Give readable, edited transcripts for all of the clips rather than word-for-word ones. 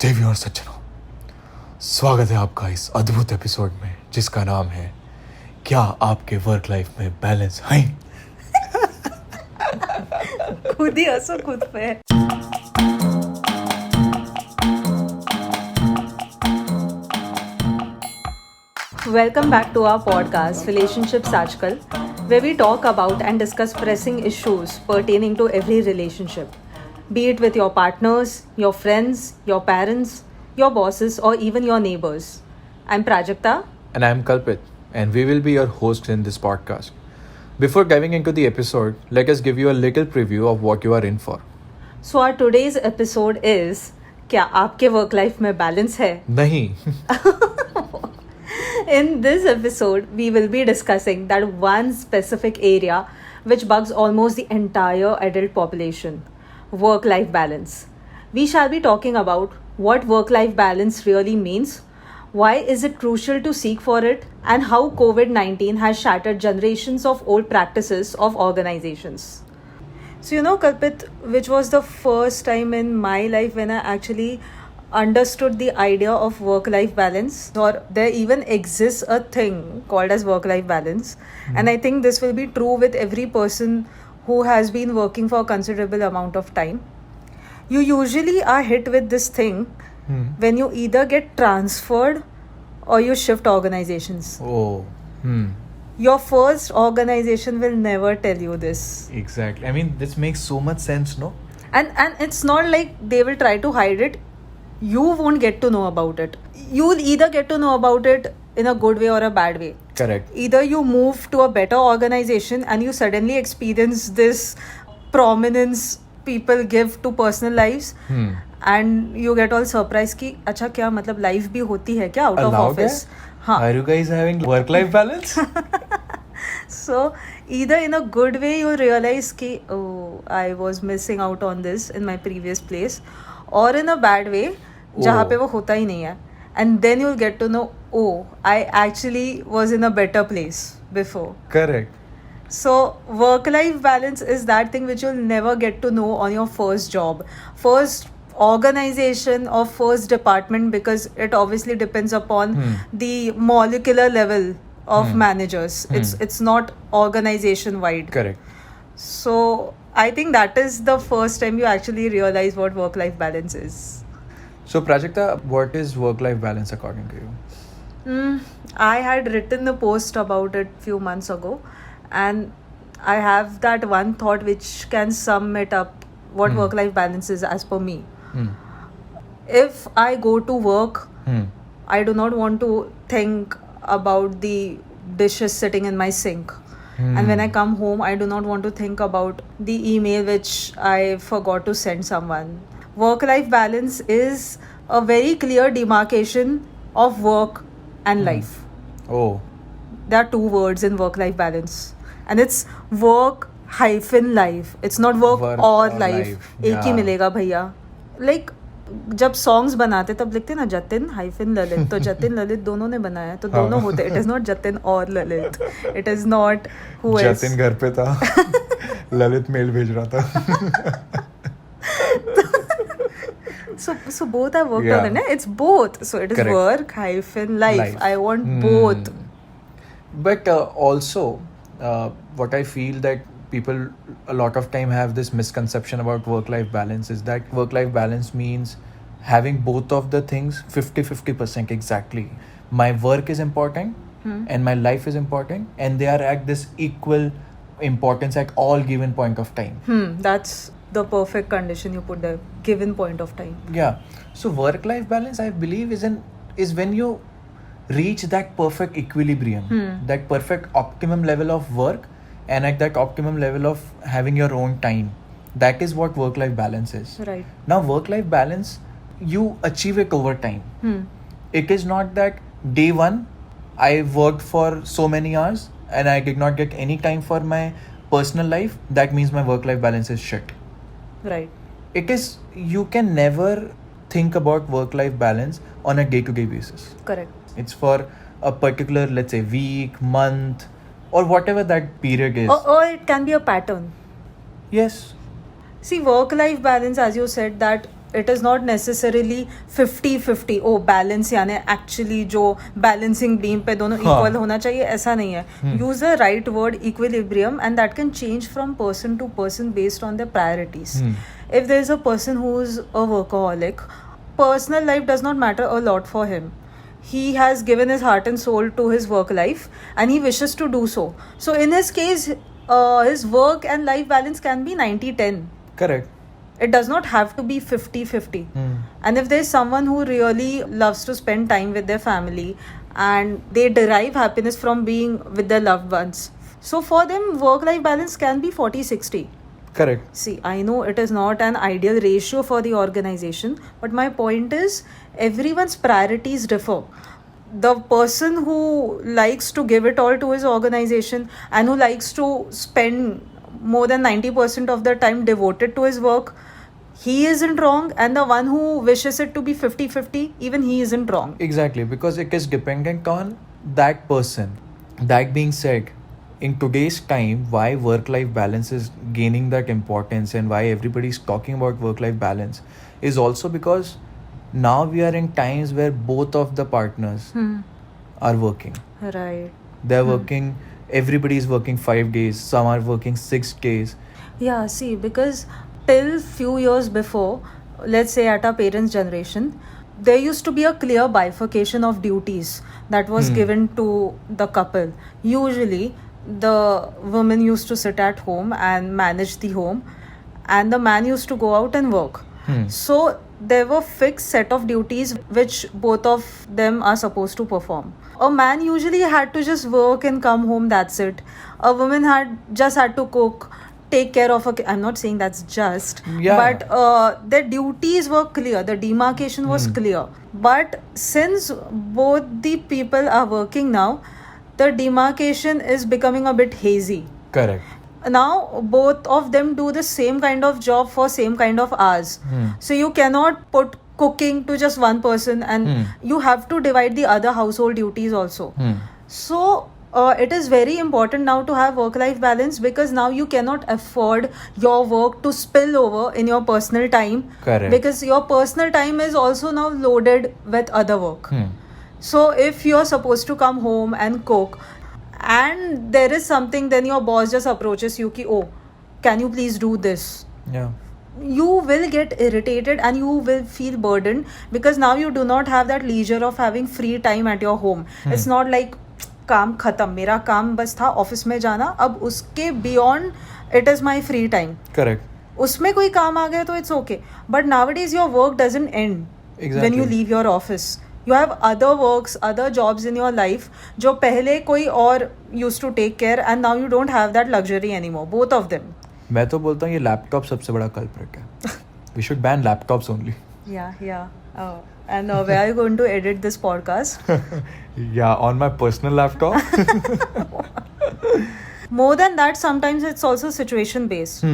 देवियों और सज्जनों, स्वागत है आपका इस अद्भुत एपिसोड में जिसका नाम है क्या आपके वर्क लाइफ में बैलेंस है? खुद ही हंसो खुद पे। Welcome back to our podcast, Relationships Aajkal, where we talk about and discuss pressing issues pertaining to every relationship, be it with your partners, your friends, your parents, your bosses, or even your neighbors. I'm Prajakta. And I'm Kalpit, and we will be your hosts in this podcast. Before diving into the episode, let us give you a little preview of what you are in for. So our today's episode is, क्या आपके work life में balance है? नहीं. In this episode, we will be discussing that one specific area which bugs almost the entire adult population, work-life balance. We shall be talking about what work-life balance really means, why is it crucial to seek for it, and how COVID-19 has shattered generations of old practices of organizations. So, Kalpit, which was the first time in my life when I actually understood the idea of work-life balance, or there even exists a thing called as work-life balance. And I think this will be true with every person who has been working for a considerable amount of time. You usually are hit with this thing when you either get transferred or you shift organizations. Oh. Your first organization will never tell you this. Exactly. I mean, this makes so much sense, no? And it's not like they will try to hide it. You won't get to know about it. You'll either get to know about it in a good way or a bad way. Correct. Either you move to a better organization and you suddenly experience this prominence people give to personal lives, and you get all surprised कि अच्छा क्या मतलब life भी होती है क्या out of office? हाँ. Are you guys having work-life balance? So either in a good way you realize कि oh, I was missing out on this in my previous place, or in a bad way जहाँ पे वो होता ही नहीं है, and then you'll get to know, oh, I actually was in a better place before. Correct. So work-life balance is that thing which you'll never get to know on your first job, first organization or first department, because it obviously depends upon the molecular level of managers. It's not organization wide. Correct. So I think that is the first time you actually realize what work-life balance is. So, Prajakta, what is work-life balance according to you? I had written a post about it few months ago, and I have that one thought which can sum it up what work-life balance is as per me. If I go to work, I do not want to think about the dishes sitting in my sink. And when I come home, I do not want to think about the email which I forgot to send someone. Work-life balance is a very clear demarcation of work and life. Oh. There are two words in work-life balance. And it's work-life. It's not work or life. एक ही मिलेगा भैया. Like जब songs बनाते तब लिखते ना Jatin hyphen Lalit, तो जतिन ललित दोनों ने बनाया, तो दोनों होते. इट इज नॉट जतिन और Lalit, it is not who else. Jatin घर पे था, ललित मेल भेज रहा था. So both are worked on it. It's both. So it is Correct. work hyphen life. I want both. But also, what I feel that people a lot of time have this misconception about work-life balance is that work-life balance means having both of the things 50-50% exactly. My work is important and my life is important, and they are at this equal importance at all given point of time. That's the perfect condition you put there. Given point of time. Yeah. So work-life balance, I believe, is when you reach that perfect equilibrium, that perfect optimum level of work, and at that optimum level of having your own time. That is what work-life balance is. Right. Now, work-life balance, you achieve it over time. It is not that day one, I worked for so many hours and I did not get any time for my personal life. That means my work-life balance is shit. Right. It is, you can never think about work-life balance on a day-to-day basis. Correct. It's for a particular, let's say, week, month, or whatever that period is. Or it can be a pattern. Yes. See, work-life balance, as you said, that it is not necessarily 50-50 oh balance यानी actually जो balancing beam पे दोनों हाँ. Equal होना चाहिए, ऐसा नहीं है. Use the right word equilibrium and that can change from person to person based on their priorities. If there is a person who is a workaholic, personal life does not matter a lot for him. He has given his heart and soul to his work life and he wishes to do so. So in his case, his work and life balance can be 90-10. Correct. It does not have to be 50-50. And if there's someone who really loves to spend time with their family and they derive happiness from being with their loved ones, so for them work-life balance can be 40-60. Correct. See, I know it is not an ideal ratio for the organization, but my point is everyone's priorities differ. The person who likes to give it all to his organization and who likes to spend more than 90% of their time devoted to his work, he isn't wrong, and the one who wishes it to be 50-50, even he isn't wrong. Exactly, because it is dependent on that person. That being said, in today's time, why work-life balance is gaining that importance and why everybody is talking about work-life balance is also because now we are in times where both of the partners are working. Right. They're working, everybody is working 5 days, some are working 6 days. Yeah, see, because till few years before, let's say at our parents' generation, there used to be a clear bifurcation of duties that was given to the couple. Usually, the woman used to sit at home and manage the home, and the man used to go out and work. So there were fixed set of duties which both of them are supposed to perform. A man usually had to just work and come home, that's it. A woman had to cook, take care of I'm not saying that's just, but their duties were clear, the demarcation was clear. But since both the people are working now, the demarcation is becoming a bit hazy. Correct. Now both of them do the same kind of job for same kind of hours. So you cannot put cooking to just one person, and you have to divide the other household duties also. So it is very important now to have work-life balance, because now you cannot afford your work to spill over in your personal time. Correct. Because your personal time is also now loaded with other work. So if you're supposed to come home and cook and there is something, then your boss just approaches you ki, oh, can you please do this? Yeah. You will get irritated and you will feel burdened, because now you do not have that leisure of having free time at your home. It's not like काम खत्म, मेरा काम बस था office में जाना, अब उसके beyond it is my free time. Correct. उसमें कोई काम आ गया तो it's okay, but nowadays your work doesn't and when you leave your office. You have other works, other jobs in your life जो पहले कोई और used to take care, and now you don't have that luxury anymore, both of them. मैं तो बोलता हूँ ये laptop सबसे बड़ा culprit है. We should ban laptops only. Yeah. And where are you going to edit this podcast? Yeah, on my personal laptop. More than that, sometimes it's also situation based.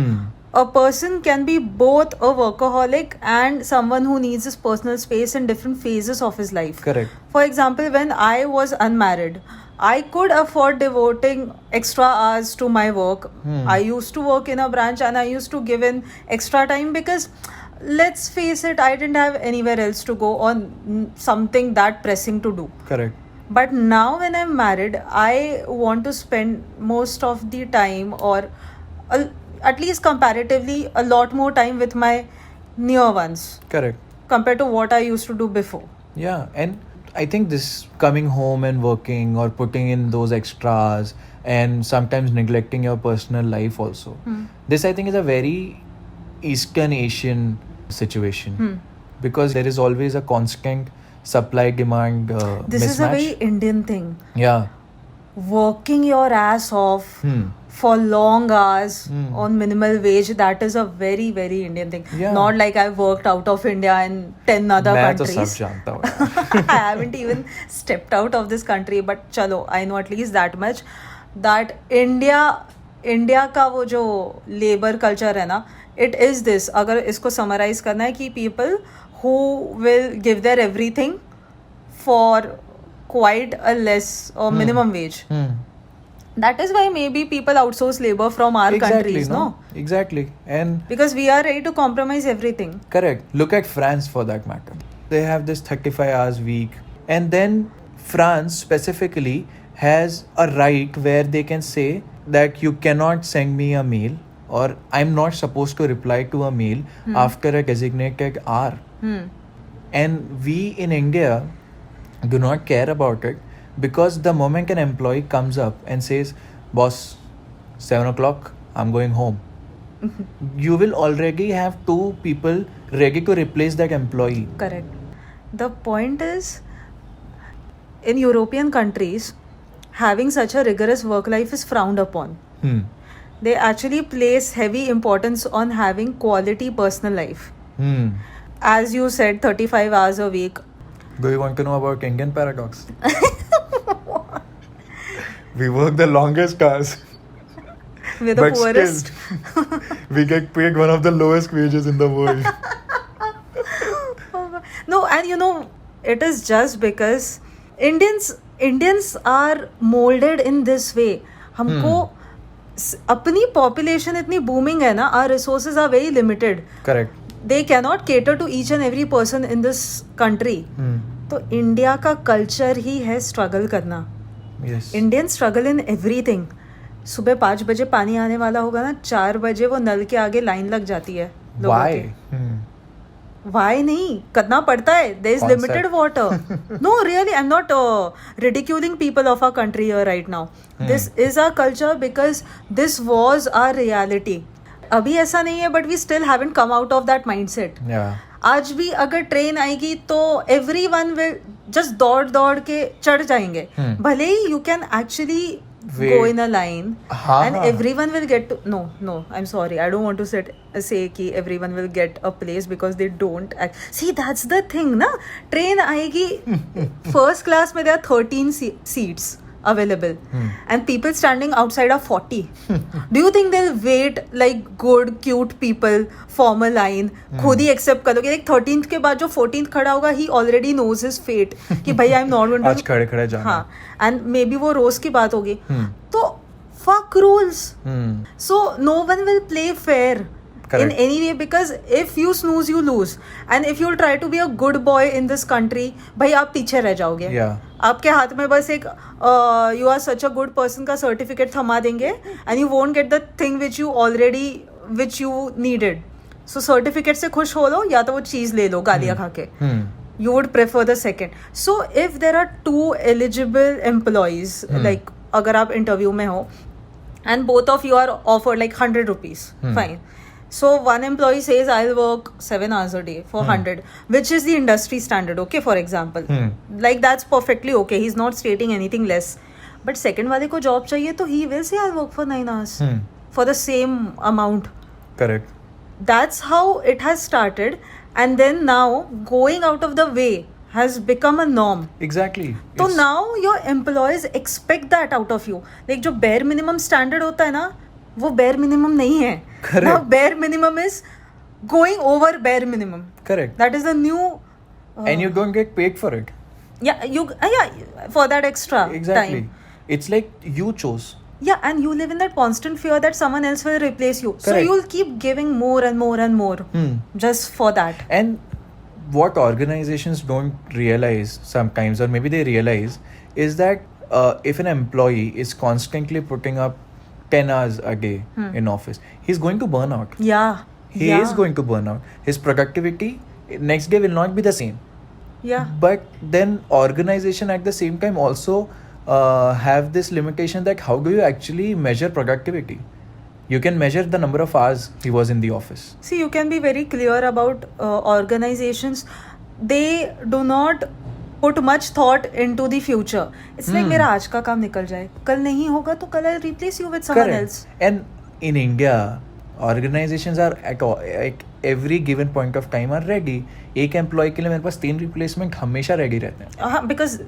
A person can be both a workaholic and someone who needs his personal space in different phases of his life. Correct. For example, when I was unmarried, I could afford devoting extra hours to my work. I used to work in a branch and I used to give in extra time, because let's face it, I didn't have anywhere else to go on something that pressing to do. Correct. But now when I'm married, I want to spend most of the time, or at least comparatively a lot more time with my near ones. Correct. Compared to what I used to do before. Yeah, and I think this coming home and working or putting in those extras and sometimes neglecting your personal life also. This I think is a very Eastern Asian situation, because there is always a constant supply demand This mismatch. is a very Indian thing. Yeah. Working your ass off for long hours on minimal wage, that is a very very Indian thing. Yeah. Not like I've worked out of India in 10 other मैं countries. तो सब जानता हूँ. I haven't even stepped out of this country, but chalo, I know at least that much, that India का वो जो labor culture है ना, it is this. अगर इसको summarize करना है कि people who will give their everything for quite a less or minimum wage. That is why maybe people outsource labor from our countries, no? Exactly. And Because we are ready to compromise everything. correct. Look at France for that matter. They have this 35 hours week. And then France specifically has a right where they can say that you cannot send me a mail or I'm not supposed to reply to a mail after a designated hour. And we in India do not care about it because the moment an employee comes up and says, boss, 7 o'clock, I'm going home, you will already have two people ready to replace that employee. Correct. The point is, in European countries, having such a rigorous work life is frowned upon. They actually place heavy importance on having quality personal life. As you said, 35 hours a week. Do you want to know about Indian paradox? We work the longest hours, We're the but poorest. still, we get paid one of the lowest wages in the world. No, and you know, it is just because Indians are molded in this way. हमको अपनी population इतनी booming है ना, our resources are very limited. Correct. They cannot cater to each and every person in this country. तो India का culture ही है struggle करना. Yes. Indian struggle in everything. सुबह 5 बजे पानी आने वाला होगा ना, 4 बजे वो नल के आगे लाइन लग जाती है लोगों Why? की. Why नहीं करना पड़ता है. There is Concept. limited water. No, really, I'm not ridiculing people of our country here right now. This is our culture because this was our reality. अभी ऐसा नहीं है, but we still haven't come out of that mindset. Yeah. आज भी अगर train आएगी तो everyone will just दौड़ के चढ़ जाएंगे. भले ही you can actually go in a line and everyone will get to, no, I'm sorry, I don't want to say कि everyone will get a place because they don't. See, that's the thing ना. Train आएगी, first class में there are 13 seats available and people standing outside are 40. Do you think they'll wait like good cute people, form a line, खुद ही accept करोगे? Like 13th के बाद जो 14th खड़ा होगा, he already knows his fate कि भाई I'm not going to. आज खड़े जाना. हाँ, and maybe वो रोज की बात होगी. तो fuck rules. So no one will play fair. Correct. In any way, because if you snooze you lose, and if you try to be a good boy in this country, भाई आप पीछे रह जाओगे. Yeah. आपके हाथ में बस एक you are such a good person का सर्टिफिकेट थमा देंगे and you won't get the thing which you needed. So certificate से खुश हो लो या तो वो चीज ले लो गालियाँ खा के. You would prefer the second. So if there are two eligible employees, like अगर आप इंटरव्यू में हो and both of you are offered like 100 rupees, fine. So one employee says I'll work 7 hours a day for 100, which is the industry standard, okay, for example. Like that's perfectly okay. He's not stating anything less. But second वाले को job चाहिए तो he will say I'll work for 9 hours for the same amount. Correct. That's how it has started, and then now going out of the way has become a norm. Exactly. So now your employees expect that out of you. Like जो bare minimum standard होता है ना, वो bare minimum नहीं है. Correct. Now bare minimum is going over bare minimum. Correct. That is the new. And you don't get paid for it. Yeah, for that extra Exactly. time. It's like you chose. Yeah, and you live in that constant fear that someone else will replace you. So Correct. you'll keep giving more and more and more just for that. And what organizations don't realize sometimes, or maybe they realize, is that if an employee is constantly putting up 10 hours a day in office, he's going to burn out. Yeah. He is going to burn out. His productivity next day will not be the same. Yeah. But then organization at the same time also have this limitation that how do you actually measure productivity? You can measure the number of hours he was in the office. See, you can be very clear about organizations. They do not put much thought into the future. It's like मेरा आज का काम निकल जाए, कल नहीं होगा तो कल I'll replace you with someone else. And in India, organizations are at every given point of time are ready. एक employee के लिए मेरे पास 3 replacement हमेशा ready रहते हैं. Because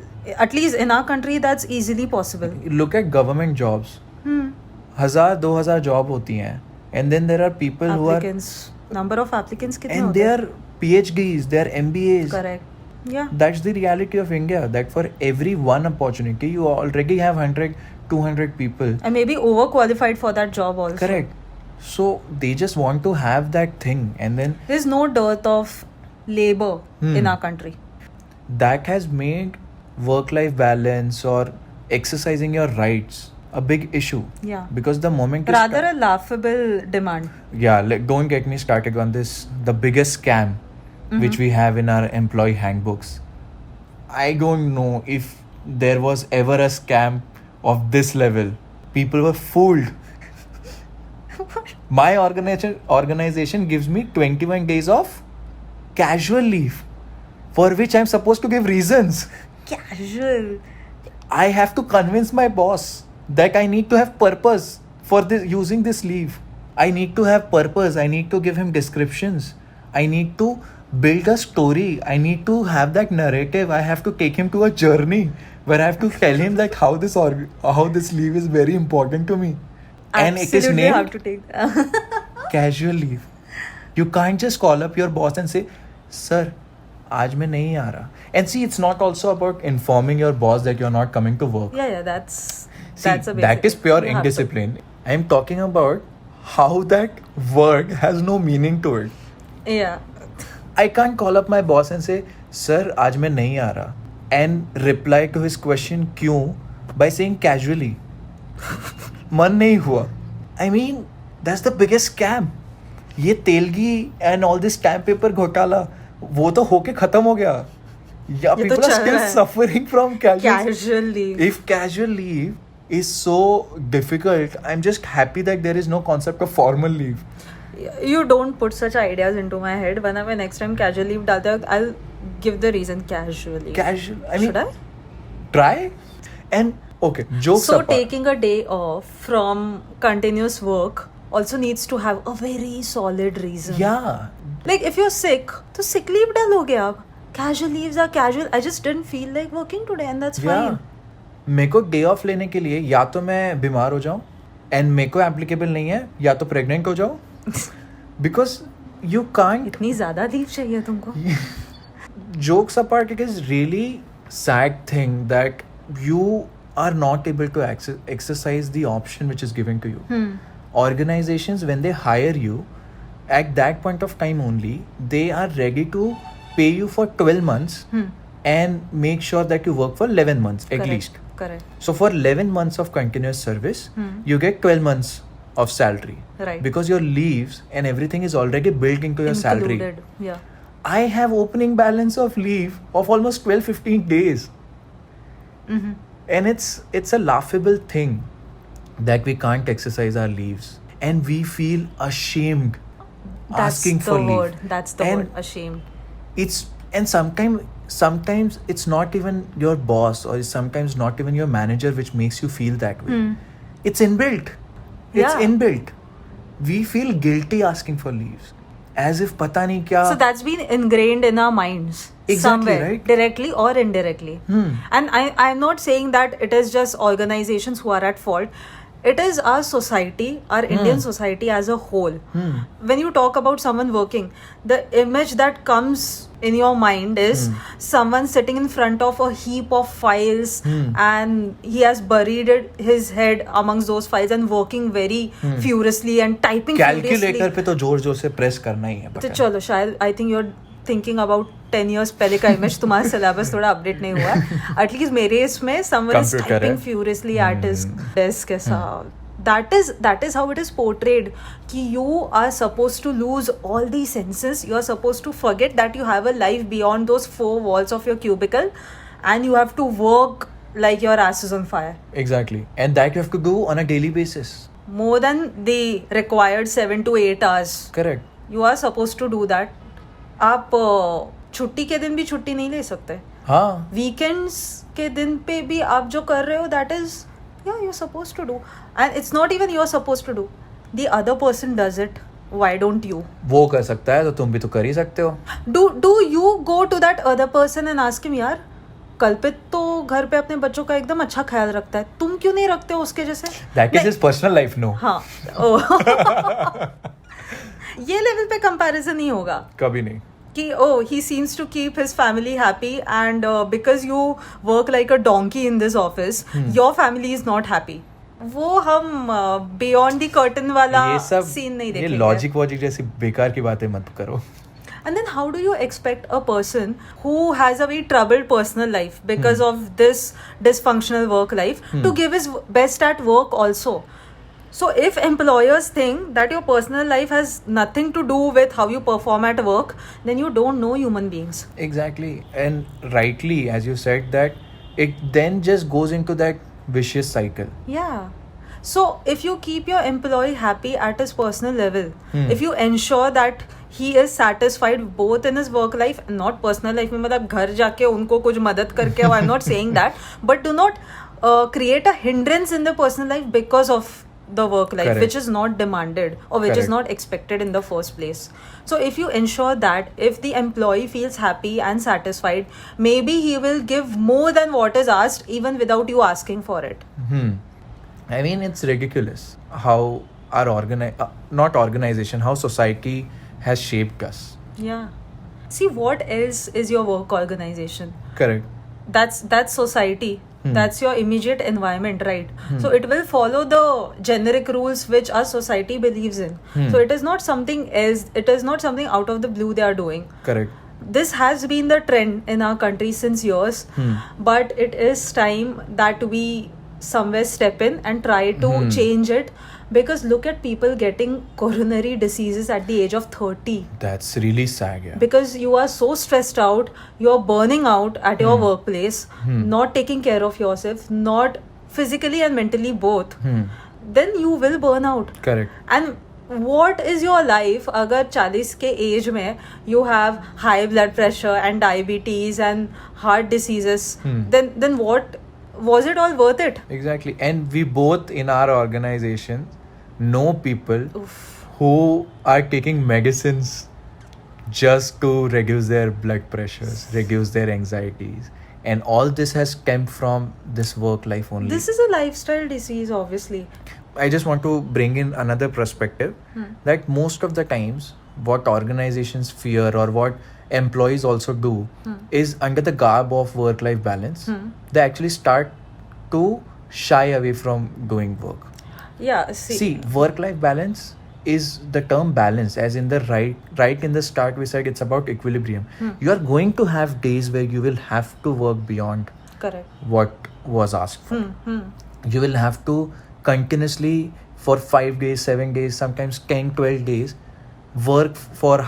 at least in our country that's easily possible. Look at government jobs. 1000-2000 job होती हैं. And then there are people applicants. Number of applicants कितने and होते they हैं? are PhDs, they are MBAs. Correct. Yeah. That's the reality of India, that for every one opportunity you already have 100 200 people. And maybe overqualified for that job also. Correct. So they just want to have that thing, and then There's no dearth of labor in our country. that has made work life balance or exercising your rights a big issue. Yeah. Because the moment you Rather a laughable demand. yeah, don't get me started on this, the biggest scam which we have in our employee handbooks. I don't know if there was ever a scam of this level. People were fooled. My organization gives me 21 days of casual leave, for which I'm supposed to give reasons. Casual. I have to convince my boss that I need to have purpose for this using this leave. I need to have purpose. I need to give him descriptions. I need to build a story. I need to have that narrative. I have to take him to a journey where I have to tell him that how this leave is very important to me. And it is Absolutely named have to take that. casual leave. You can't just call up your boss and say, "Sir, आज मैं नहीं आ रहा." And see, it's not also about informing your boss that you're not coming to work. Yeah, that's See, a basic. that is pure You have to. indiscipline. I'm talking about how that word has no meaning to it. Yeah. I can't call up my boss and say, "Sir, आज मैं नहीं आ रहा," and reply to his question क्यों by saying casually. मन नहीं हुआ. I mean, that's the biggest scam. ये Telgi and all this stamp paper घोटाला वो तो होके खत्म हो गया. Yeah, ये तो people are चल still रहा है. suffering from Casual leave. If casual leave is so difficult, I'm just happy that there is no concept of formal leave. You don't put such ideas into my head. When I next time casual leave डालते वक्त, I'll give the reason casually. Casual. I mean, Should I? try. And okay, jokes So apart. taking a day off from continuous work also needs to have a very solid reason. Yeah. Like if you're sick, तो sick leave डालोगे आप. Casual leaves are casual. I just didn't feel like working today and that's Yeah. fine. मेरे को day of लेने के लिए या तो मैं बीमार हो जाऊं एंड मेरे को एप्लीकेबल नहीं है, या तो प्रेग्नेंट हो जाऊं. Because you can't. इतनी ज़्यादा लीव चाहिए तुमको? Jokes apart, it is really sad thing that you are not able to exercise the option which is given to you. Organizations, when they hire you, at that point of time only, they are ready to pay you for 12 months and make sure that you work for 11 months at least. Correct. So for 11 months of continuous service, you get 12 months of salary. Right. Because your leaves and everything is already built into your salary. Included. Yeah. I have opening balance of leave of almost 12-15 days. And it's a laughable thing that we can't exercise our leaves. And we feel ashamed asking for leave. Word. That's the And word. Ashamed. And sometimes it's not even your boss, or it's sometimes not even your manager which makes you feel that way. It's inbuilt. It's Yeah. inbuilt. We feel guilty asking for leaves, as if pata nahi kya. So that's been ingrained in our minds. Exactly, somewhere, right? directly or indirectly. And I'm not saying that it is just organizations who are at fault. It is our society, our Indian society as a whole. When you talk about someone working, the image that comes in your mind is someone sitting in front of a heap of files and he has buried his head amongst those files and working very furiously and typing Calculator furiously. पे तो जोर जोर से press करना ही है. तो चलो शायद I think you're thinking about 10 years पहले का इमेज. तुम्हारा सिलेबस थोड़ा अपडेट नहीं हुआ है. एटलीस्ट मेरे इसमें समवन इज Computer टाइपिंग है. फ्यूरियसली एट हिज डेस्क ऐसा. that is how it is portrayed कि you are supposed to lose all these senses. You are supposed to forget that you have a life beyond those 4 walls of your cubicle and you have to work like your ass is on fire. Exactly. And that you have to do on a daily basis. More than the required 7 to 8 hours. Correct. You are supposed to do that. आप छुट्टी के दिन भी छुट्टी नहीं ले सकते. हाँ. वीकेंड्स के दिन पे भी आप जो कर रहे हो that is yeah you're supposed to do, and it's not even you're supposed to do, the other person does it. Why don't you? वो कर सकता है तो तुम भी तो कर ही सकते हो. Do you go to that other person and ask him यार कल्पित तो घर पे अपने बच्चों का एकदम अच्छा ख्याल रखता है, तुम क्यों नहीं रखते हो उसके जैसे? That is his personal life, no. हाँ. ये लेवल पे कंपैरिजन नहीं होगा. कभी नहीं. कि oh, he seems to keep his family happy, and because you work like a donkey in this office, your family is not happy. वो हम बियॉन्ड द कर्टन वाला ये सब सीन नहीं ये देखेंगे. लॉजिक वॉजिक जैसी बेकार की बातें मत करो. And then how do you expect a person who has a very troubled personal life because of this dysfunctional work life to give his best at work also? So if employers think that your personal life has nothing to do with how you perform at work, then you don't know human beings. Exactly. And rightly, as you said, that it then just goes into that vicious cycle. Yeah. So if you keep your employee happy at his personal level, if you ensure that he is satisfied both in his work life and not personal life में मतलब घर जाके उनको कुछ मदद करके, I'm not saying that, but do not create a hindrance in the personal life because of the work life. Correct. Which is not demanded or which is Correct. not expected in the first place. So if you ensure that if the employee feels happy and satisfied, maybe he will give more than what is asked even without you asking for it. I mean, it's ridiculous how our not organization, how society has shaped us. Yeah. See, what else is your work organization? Correct. That's society. That's your immediate environment, right? So it will follow the generic rules which our society believes in. So it is not something else. It is not something out of the blue they are doing. Correct. This has been the trend in our country since years, but it is time that we somewhere step in and try to change it, because look at people getting coronary diseases at the age of 30. That's really sad, yeah. Because you are so stressed out, you're burning out at your workplace, not taking care of yourself, not physically and mentally both, then you will burn out. Correct. And what is your life अगर 40 के as में you have high blood pressure and diabetes and heart diseases, then what was it all worth it? Exactly. And we both in our organization know people who are taking medicines just to reduce their blood pressures, reduce their anxieties, and all this has come from this work life only. This is a lifestyle disease, obviously. I just want to bring in another perspective that most of the times what organizations fear or what employees also do is under the garb of work-life balance, they actually start to shy away from doing work. Yeah, See, work-life balance is the term balance, as in the right in the start we said it's about equilibrium. You are going to have days where you will have to work beyond correct. what was asked for. You will have to continuously for 5 days, 7 days, sometimes 10, 12 days work for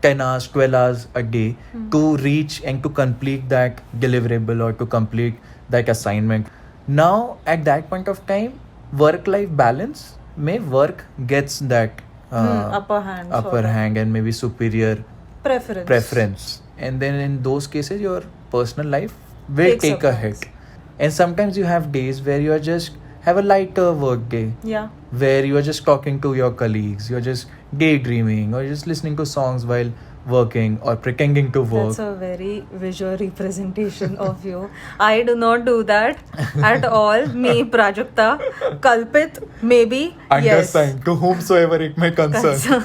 10 hours, 12 hours a day to reach and to complete that deliverable or to complete that assignment. Now, at that point of time, work-life balance may work gets that upper hand, sort upper of. hand and maybe superior preference. And then in those cases, your personal life will Takes take a a back. hit. And sometimes you have days where you are just have a lighter work day, Yeah. where you are just talking to your colleagues, you're just daydreaming or just listening to songs while working or pretending to work. That's a very visual representation of you. I do not do that at all. Me, Prajakta, Kalpit, maybe. Undersigned, to whomsoever it may concern.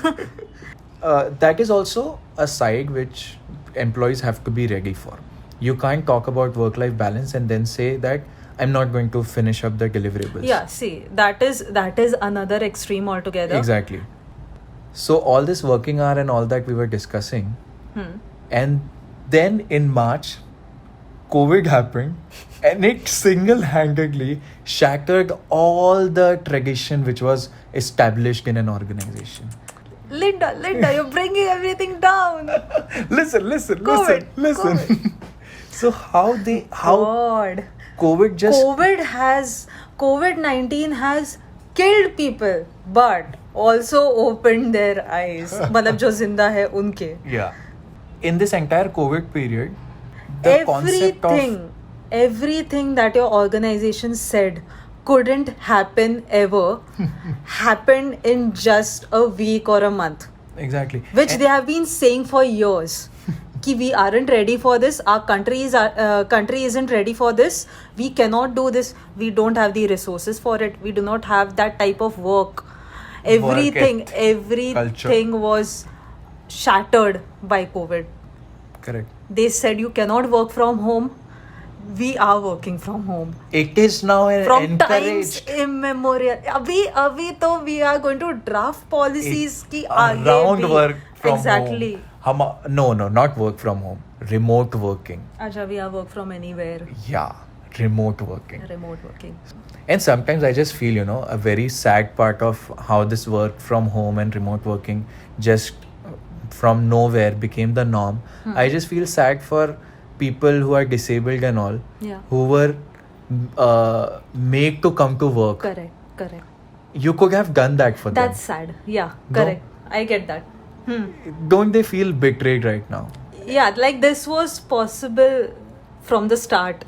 That is also a side which employees have to be ready for. You can't talk about work-life balance and then say that I'm not going to finish up the deliverables. Yeah, see, that is another extreme altogether. Exactly. So all this working hour and all that we were discussing, and then in March, COVID happened, and it single-handedly shattered all the tradition which was established in an organization. Linda, you're bringing everything down. Listen. COVID. So how God. COVID-19 has killed people, but also opened their eyes. मतलब जो जिंदा है उनके. Yeah. In this entire COVID period, the concept of everything that your organization said couldn't happen ever happened in just a week or a month. Exactly. Which they have been saying for years. Ki we aren't ready for this. Our country isn't ready for this. We cannot do this. We don't have the resources for it. We do not have that type of work. Everything culture. was shattered by COVID. Correct. They said you cannot work from home. We are working from home It is now from times encouraged immemorial. अभी तो we are going to draft policies की आगे around भी work from exactly. home. No, not work from home. Remote working. अच्छा, we are work from anywhere. Yeah, remote working. Remote working. And sometimes I just feel, a very sad part of how this work from home and remote working just from nowhere became the norm. I just feel sad for people who are disabled and all, Yeah. who were made to come to work. Correct. You could have done that for That's sad. Yeah, No? correct. I get that. them. Don't they feel betrayed right now? Yeah, like this was possible from the start.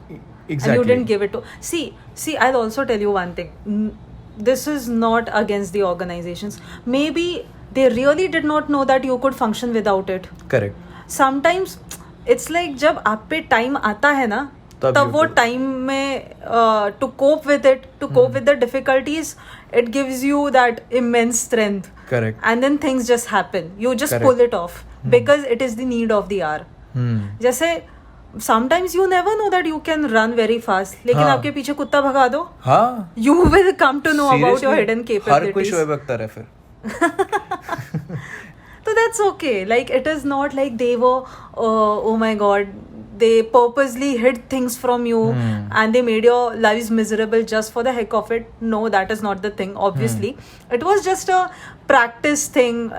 Exactly. And you didn't give it to. See, I'll also tell you one thing. This is not against the organizations. Maybe they really did not know that you could function without it. Correct. Sometimes it's like जब आप पे time आता है ना, तब तब you वो could. Time में to cope with it, to cope with the difficulties, it gives you that immense strength. Correct. And then things just happen. You just Correct. pull it off because it is the need of the hour. जैसे sometimes you never know that you can run very fast, लेकिन हाँ. आपके पीछे कुत्ता भगा दो, हाँ. you will come to know about your Seriously, hidden हर कोई capabilities. शोएब अख्तर है फिर. So that's okay. Like, it is not like they were, oh my god, they purposely hid things from you and they made your lives miserable just for the heck of it. No, that is not the thing, obviously. It was just a practice thing.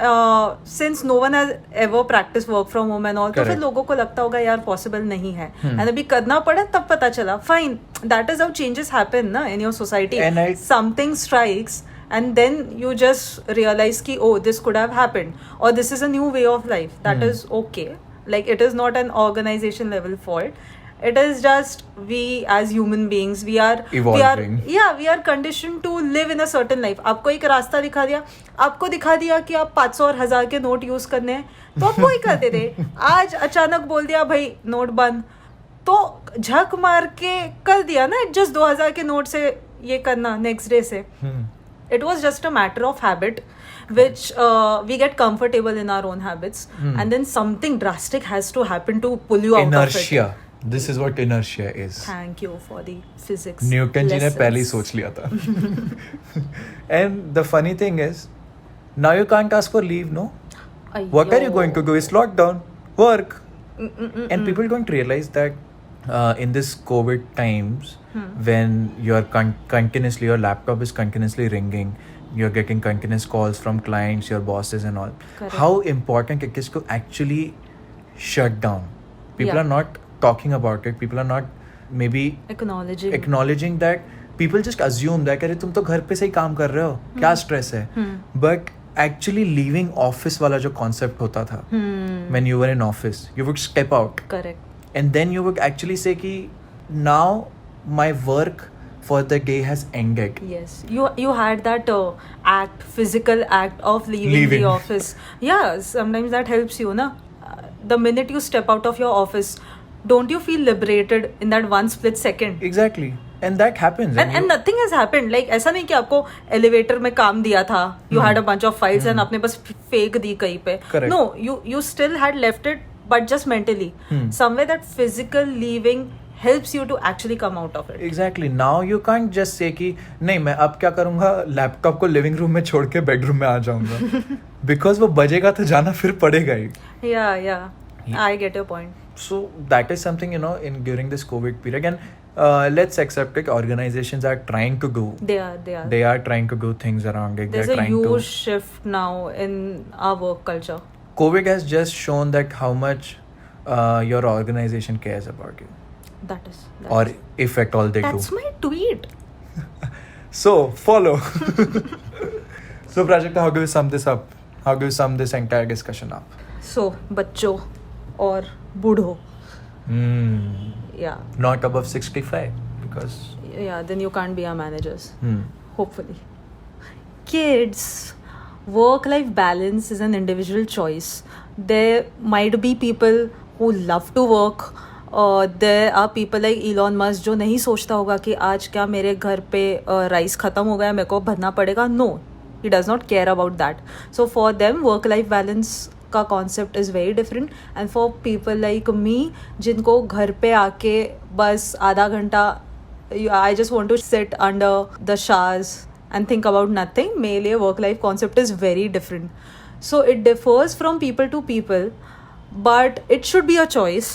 Since no one has ever practiced work from home and all, तो फिर Correct. लोगों को लगता होगा यार possible नहीं है. And अभी करना पड़ा तब पता चला. Fine. That is how changes happen na, in your society. And Something strikes and then you just realize ki, oh, this could have happened, or this is a new way of life. That is okay. Like, it is not an organization level fault. It is just we as human beings, we are Evolving. we are conditioned to live in a certain life. आपको एक रास्ता दिखा दिया, आपको दिखा दिया कि आप 500 और 1000 के नोट यूज करने हैं, तो आप वही करते थे. आज अचानक बोल दिया भाई नोट बंद, तो झक मार के कर दिया ना एडजस्ट 2000 के नोट से ये करना नेक्स्ट डे से. It was just a matter of habit, which we get comfortable in our own habits, and then something drastic has to happen to pull you out of it. Inertia. This is what inertia is. Thank you for the physics. Newton ji ने lessons. पहले ही सोच लिया था. And the funny thing is, now you can't ask for leave, no? What are you going to do? It's lockdown. Work. And people don't realize that in this COVID times, when you're continuously, your laptop is continuously ringing, you're getting continuous calls from clients, your bosses and all. Correct. How important it is to actually shut down. People Yeah. are not talking about it. People are not maybe acknowledging that. People just assume that अरे तुम तो घर पे से ही काम कर रहे हो, क्या स्ट्रेस है. But actually leaving office वाला जो concept होता था, when you were in office, you would step out. Correct. And then you would actually say कि now my work for the day has ended. Yes, you had that physical act of leaving Leaving. the office. Yeah, sometimes that helps you, na. The minute you step out of your office, don't you feel liberated in that one split second? Exactly. And that happens. And nothing has happened. Like, ऐसा नहीं कि आपको elevator में काम दिया था. You had a bunch of files and आपने बस फेंक दी कहीं पे. Correct. No, you still had left it, but just mentally. Somewhere that physical leaving helps you to actually come out of it. Exactly. Now you can't just say कि नहीं मैं अब क्या करूँगा, लैपटॉप को लिविंग रूम में छोड़ के बेडरूम में आ जाऊँगा. Because वो बजेगा तो जाना फिर पड़ेगा ही. Yeah. I get your point. So that is something, in during this COVID period. And let's accept it, organizations are trying to do. They are. They are trying to do things around it. There's They're a trying huge to. shift now in our work culture. COVID has just shown that how much your organization cares about you. That is. Or if at all they That's do. my tweet. So, follow. So, Prajakta, how do you sum this up? How do you sum this entire discussion up? So, बच्चों और बूढ़ों. Yeah. Not above 65 because. Yeah, then you can't be our managers. Hmm. Hopefully. Kids, work-life balance is an individual choice. There might be people who love to work. There are people like Elon Musk जो नहीं सोचता होगा कि आज क्या मेरे घर पे राइस ख़त्म हो गया, मेरे को भरना पड़ेगा. No, he does not care about that. So for them, work-life balance का concept is very different. And for people like me जिनको घर पे आके बस आधा घंटा I just want to sit under the showers and think about nothing, मेरे लिए work life concept is very different. So it differs from people to people, but it should be a choice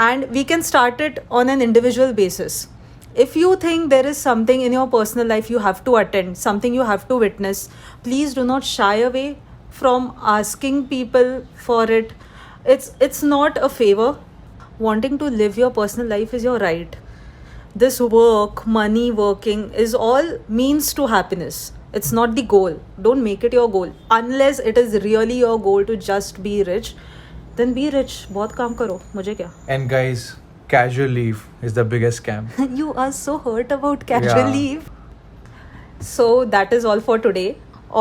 and we can start it on an individual basis. If you think there is something in your personal life you have to attend, something you have to witness, please do not shy away from asking people for it. It's not a favor. Wanting to live your personal life is your right. This work, money, working is all means to happiness. It's not the goal. Don't make it your goal. Unless it is really your goal to just be rich, then be rich. बहुत काम करो, मुझे क्या? And guys, casual leave is the biggest scam. You are so hurt about casual Yeah. leave. So that is all for today,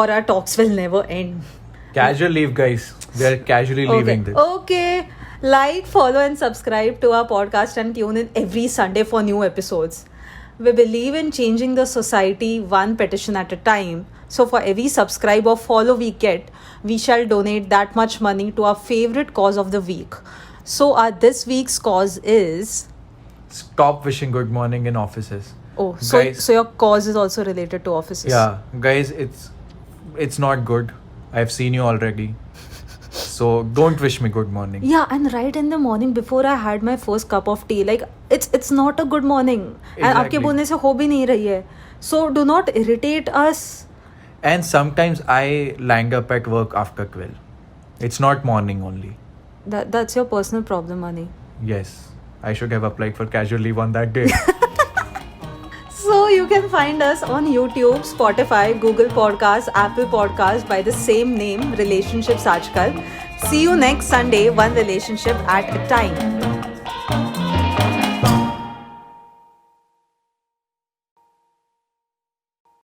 or our talks will never end. Casual leave, guys. We are casually leaving this. Okay. Like, follow, and subscribe to our podcast and tune in every Sunday for new episodes. We believe in changing the society one petition at a time. So, for every subscribe or follow we get, we shall donate that much money to our favorite cause of the week. So, our this week's cause is. Stop wishing good morning in offices. Oh, so Guys. so your cause is also related to offices. Yeah, guys, it's not good. I've seen you already. So don't wish me good morning. Yeah, and right in the morning before I had my first cup of tea, like it's not a good morning. And Exactly. आपके बोलने से हो भी नहीं रही है. So do not irritate us. And sometimes I lang up at work after 12. It's not morning only. That's your personal problem, Mani. Yes, I should have applied for casual leave on that day. So you can find us on YouTube, Spotify, Google Podcasts, Apple Podcasts by the same name, Relationships Aajkal. See you next Sunday, one relationship at a time.